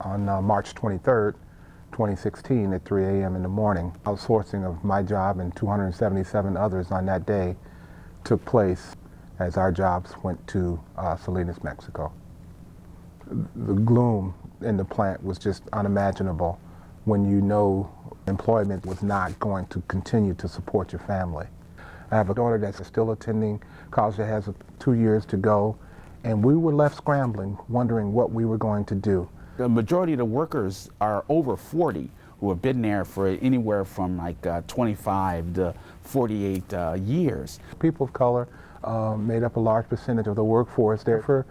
on March 23rd, 2016 at 3 a.m. in the morning. Outsourcing of my job and 277 others on that day took place as our jobs went to Salinas, Mexico. The gloom in the plant was just unimaginable when you know employment was not going to continue to support your family. I have a daughter that's still attending college that has 2 years to go, and we were left scrambling, wondering what we were going to do. The majority of the workers are over 40 who have been there for anywhere from like 25 to 48 years. People of color made up a large percentage of the workforce there for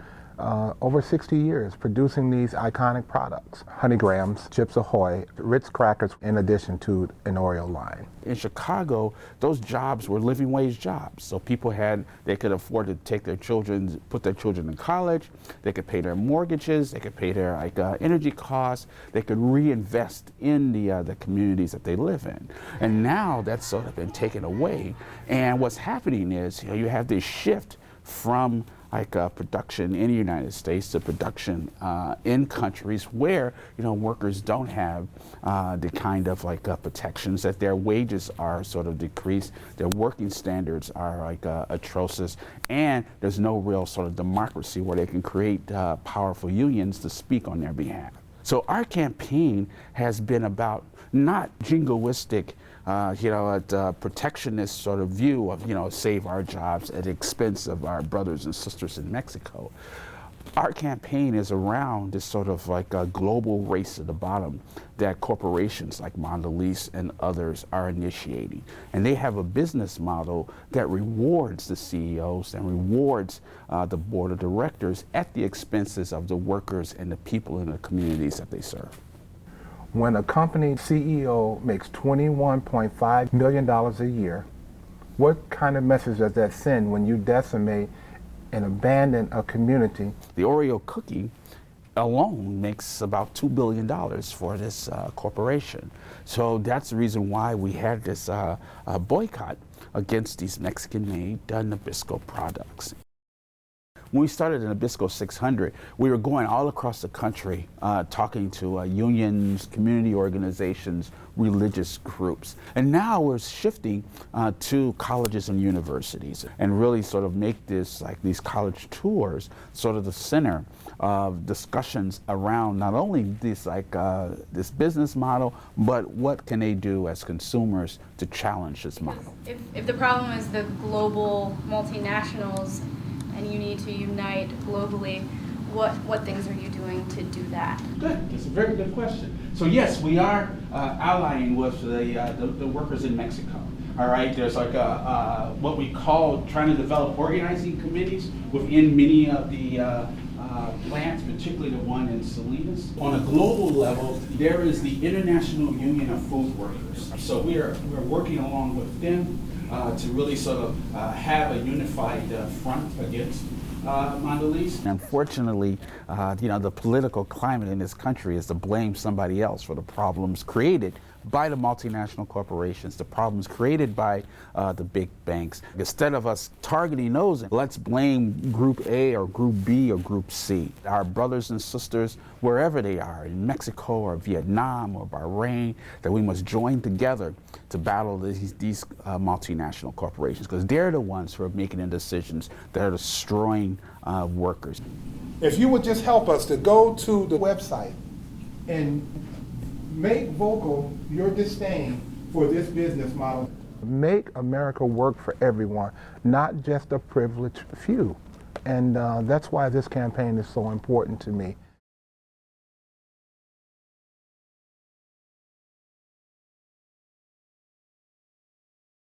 over 60 years, producing these iconic products. Honey Grahams, Chips Ahoy, Ritz crackers, in addition to an Oreo line. In Chicago, those jobs were living wage jobs. So people they could afford to take their children, put their children in college, they could pay their mortgages, they could pay their energy costs, they could reinvest in the communities that they live in. And now that's sort of been taken away. And what's happening is, you have this shift from production in the United States to production in countries where workers don't have the kind of protections, that their wages are sort of decreased, their working standards are atrocious, and there's no real sort of democracy where they can create powerful unions to speak on their behalf. So our campaign has been about not jingoistic, a protectionist sort of view of, save our jobs at the expense of our brothers and sisters in Mexico. Our campaign is around this sort of a global race to the bottom that corporations like Mondelez and others are initiating. And they have a business model that rewards the CEOs and rewards the board of directors at the expenses of the workers and the people in the communities that they serve. When a company CEO makes $21.5 million a year, what kind of message does that send when you decimate and abandon a community? The Oreo cookie alone makes about $2 billion for this corporation. So that's the reason why we had this boycott against these Mexican-made Nabisco products. When we started the Nabisco 600, we were going all across the country talking to unions, community organizations, religious groups. And now we're shifting to colleges and universities and really sort of make this, these college tours, sort of the center of discussions around not only this, this business model, but what can they do as consumers to challenge this model. If the problem is the global multinationals, and you need to unite globally, what things are you doing to do that? Good, that's a very good question. So yes, we are allying with the workers in Mexico. All right, there's what we call trying to develop organizing committees within many of the plants, particularly the one in Salinas. On a global level, there is the International Union of Food Workers. So we're working along with them to really sort of have a unified front against Mondelez. Unfortunately, the political climate in this country is to blame somebody else for the problems created by the multinational corporations, the problems created by the big banks. Instead of us targeting those, let's blame Group A or Group B or Group C. Our brothers and sisters, wherever they are, in Mexico or Vietnam or Bahrain, that we must join together to battle these multinational corporations, because they're the ones who are making the decisions that are destroying workers. If you would just help us to go to the website and make vocal your disdain for this business model. Make America work for everyone, not just a privileged few. And that's why this campaign is so important to me.